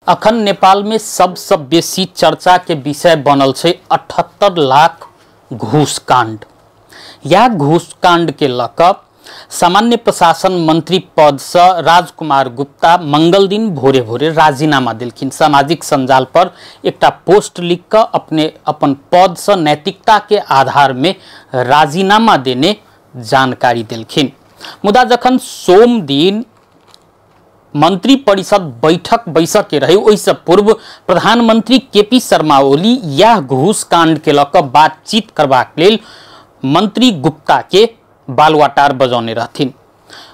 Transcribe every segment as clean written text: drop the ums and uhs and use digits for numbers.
अखन नेपाल में सबसे बेसी चर्चा के विषय बनल छे 78 लाख घूस कांड। यह घूस कांड के लकर सामान्य प्रशासन मंत्री पद से राजकुमार गुप्ता मंगल दिन भोरे भोरे राजीनामा दिलखिन। सामाजिक संजाल पर एक पोस्ट लिख कर अपन पद से नैतिकता के आधार में राजीनामा देने जानकारी दिलखिन। मुदा जखन सोम दिन मंत्री परिषद बैठक बैसक के रहे ओहि से पूर्व प्रधानमंत्री केपी शर्मा ओली यह घूस कांड के लक बातचीत करबाक लेल मंत्री गुप्ता के बालुआटार बजौने रहथिन।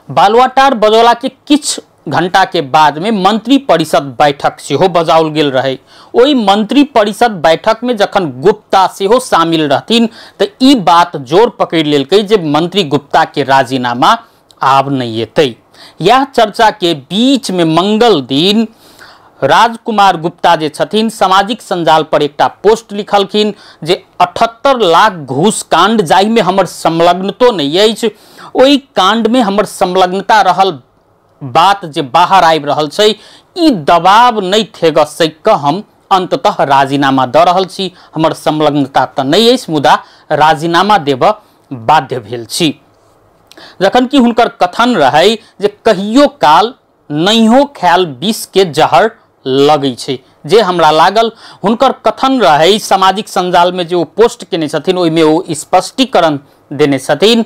बालुआटार बजौला के किछ घंटा के बाद में मंत्री परिषद बैठक सेहो बजाओल गेल रहे। ओहि मंत्री परिषद बैठक में जखन गुप्ता सेहो शामिल रहथिन तो ई बात जोर पकड़ लेलकै जे मंत्री गुप्ता के राजीनामा आब नहीं एतै। यह चर्चा के बीच में मंगल दिन राजकुमार गुप्ता जे छथिन सामाजिक संजाल पर एक पोस्ट लिखलखिन जे 78 लाख घूस कांड जाहि में हमर संलग्नतो नहीं अछि, ओहि कांड में हमर संलग्नता रहल बात जे बाहर आबि रहल छै, ई दबाव नहीं थेग सक हम अंततः राजीनामा द रहल छी। हमर संलग्नता त नहीं अछि मुदा राजीनामा देब बाध्य भेल छी। जखन कि हुनकर कथन रहे जे कहियो काल नहियो खायल विष के जहर लगै छै, जे हमरा लागल हुनकर कथन रहे। सामाजिक संजाल में जो पोस्ट केने छथिन ओहि में वो स्पष्टीकरण देने छथिन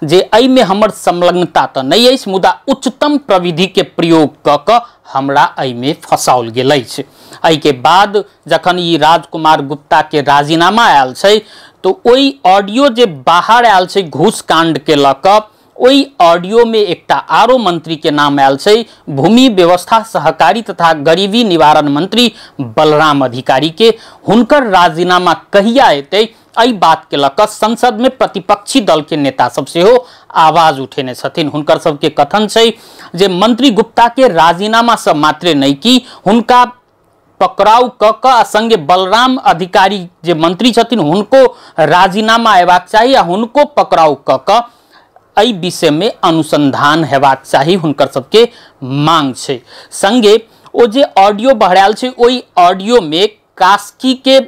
जे एहि में हमर संलग्नता तो नहीं अछि मुदा उच्चतम प्रविधि के प्रयोग क क हमरा एहि में फंसाओल गेल अछि। एहि के बाद जखन ई राजकुमार गुप्ता के राजीनामा आयल छै तो ओहि ऑडियो जे बाहर आयल छै घूस कांड के लक ओहि ऑडियो में एकटा आरो मंत्री के नाम आयल छै, भूमि व्यवस्था सहकारी तथा गरीबी निवारण मंत्री बलराम अधिकारी के। हुनकर राजीनामा कहिया एतै एहि बात के लक संसद में प्रतिपक्षी दल के नेता सब सेहो आवाज उठेने छथिन। हुनकर सबके कथन छै जे मंत्री गुप्ता के राजीनामा से मात्रे नहीं कि हुनका पकड़ाव क संगे बलराम अधिकारी जे मंत्री छथिन हुनको राजीनामा हेबाक चाहिए आ हुनको पकड़ाव क एहि विषय में अनुसंधान हेबाक चाहिए, हुनकर सबके मांग छै। संगे ओ जे ऑडियो बहरायल छै ओहि ऑडियो में कास्की के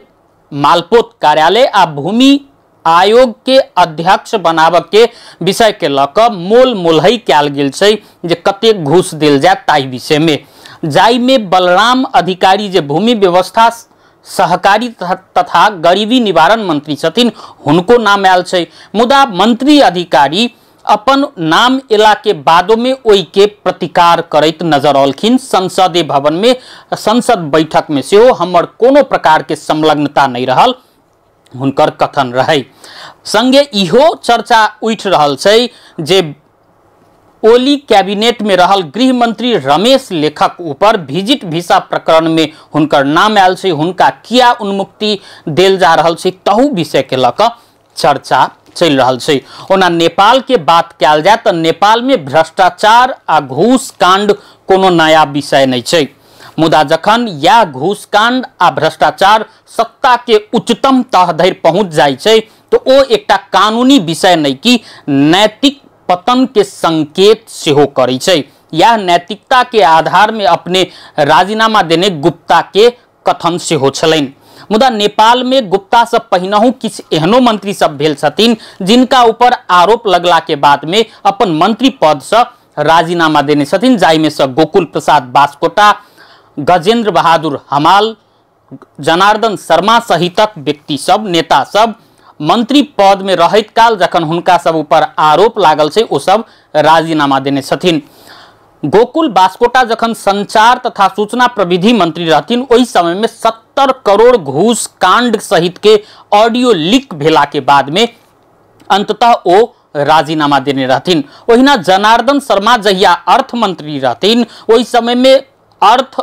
मालपोत कार्यालय आ भूमि आयोग के अध्यक्ष बनाब के विषय के लक मोल मोलहई कयल गेल छै जे कते घूस देल जाय ताहि विषय में, जाहि में बलराम अधिकारी जे भूमि व्यवस्था सहकारी तथा गरीबी निवारण मंत्री छथिन हुनको नाम आयल छै। मुदा मंत्री अधिकारी अपन नाम एला के बादो में ओहि के प्रतिकार करैत नजर आलखिन। संसदीय भवन में संसद बैठक में सेहो हमर कोनो प्रकार के संलग्नता नहीं रहल, हुनकर कथन रहे। संगे इहो चर्चा उठ रहल छै जे ओली कैबिनेट में रहल गृह मंत्री रमेश लेखक ऊपर विजिट वीसा प्रकरण में हुनकर नाम आयल छै, हुनका किया उन्मुक्ति देल जा रहल छै तहु विषय के लक चर्चा चल रहल छै। ओना नेपाल के बात कयल जाय तो नेपाल में भ्रष्टाचार आ घूस कांड कोनो नया विषय नहीं छै, मुदा जखन यह घूस कांड आ भ्रष्टाचार सत्ता के उच्चतम तह धरि पहुंच जाय छै तो ओ एकटा कानूनी विषय नहीं कि नैतिक पतन के संकेत सेहो करै छै। यह नैतिकता के आधार में अपने राजीनामा देने गुप्ता के कथन सेहो छलैन। मुदा नेपाल में गुप्ता से पहिनहु किछ एहनो मंत्री सब भेल छथिन जिनका ऊपर आरोप लगला के बाद में अपन मंत्री पद से राजीनामा देने छथिन, जाहि में से गोकुल प्रसाद बास्कोटा, गजेंद्र बहादुर हमाल, जनार्दन शर्मा सहितक व्यक्ति सब नेता सब मंत्री पद में रहैत काल जखन हुनका सब ऊपर आरोप लागल छै ओ सब राजीनामा देने छथिन। गोकुल बास्कोटा जखन संचार तथा सूचना प्रविधि मंत्री रहथिन ओहि समय में 70 करोड़ घूस कांड सहित के ऑडियो लीक भेला के बाद में अंततः ओ राजीनामा देने रहथिन। ओहिना जनार्दन शर्मा जहिया अर्थ मंत्री रहथिन ओहि समय में अर्थ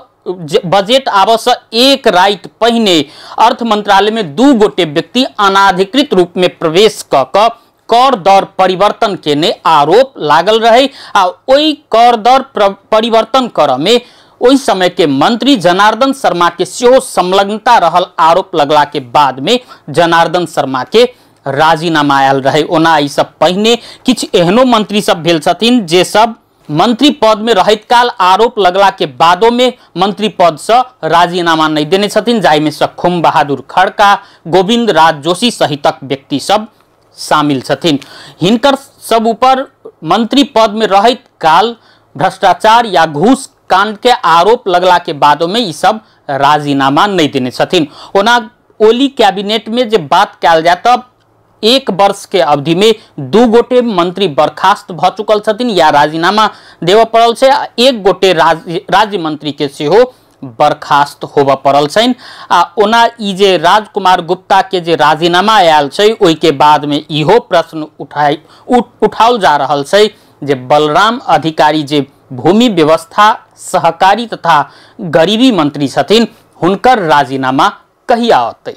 बजट आब से एक रात पहिने अर्थ मंत्रालय में 2 गोटे व्यक्ति अनाधिकृत रूप में प्रवेश क कर दर परिवर्तन केने आरोप लागल रहे आ ओई कर दर परिवर्तन कर में ओई समय के मंत्री जनार्दन शर्मा के सेहो संलग्नता रहल आरोप लगला के बाद में जनार्दन शर्मा के राजीनामा आयल रहे। ओना ई सब पहिने किछ एहनो मंत्री सब भेल छथिन जे सब मंत्री पद में रहत काल आरोप लगला के बादों में मंत्री पद से राजीनामा नहीं देने छथिन, जाहि में खुम बहादुर खड़का, गोविंद राज जोशी सहितक व्यक्ति सब शामिल छथिन। हिनकर सब ऊपर मंत्री पद में रहत काल भ्रष्टाचार या घूस कांड के आरोप लगला के बादों में ये सब राजीनामा नहीं देने छथिन। ओना ओली कैबिनेट में जब बात कल जाए तब 1 वर्ष के अवधि में 2 गोटे मंत्री बर्खास्त भ चुकल छथिन या राजीनामा देव पड़ल छै, 1 गोटे राज्य मंत्री के सेहो बर्खास्त होब पड़ल छन। आ ओना ई जे राजकुमार गुप्ता के जे राजीनामा आयल छै ओई के बाद में इहो प्रश्न उठाओल जा रहल छै जे बलराम अधिकारी जे भूमि व्यवस्था, सहकारी तथा गरीबी मंत्री छथिन, हुनकर राजीनामा कहिया अतै।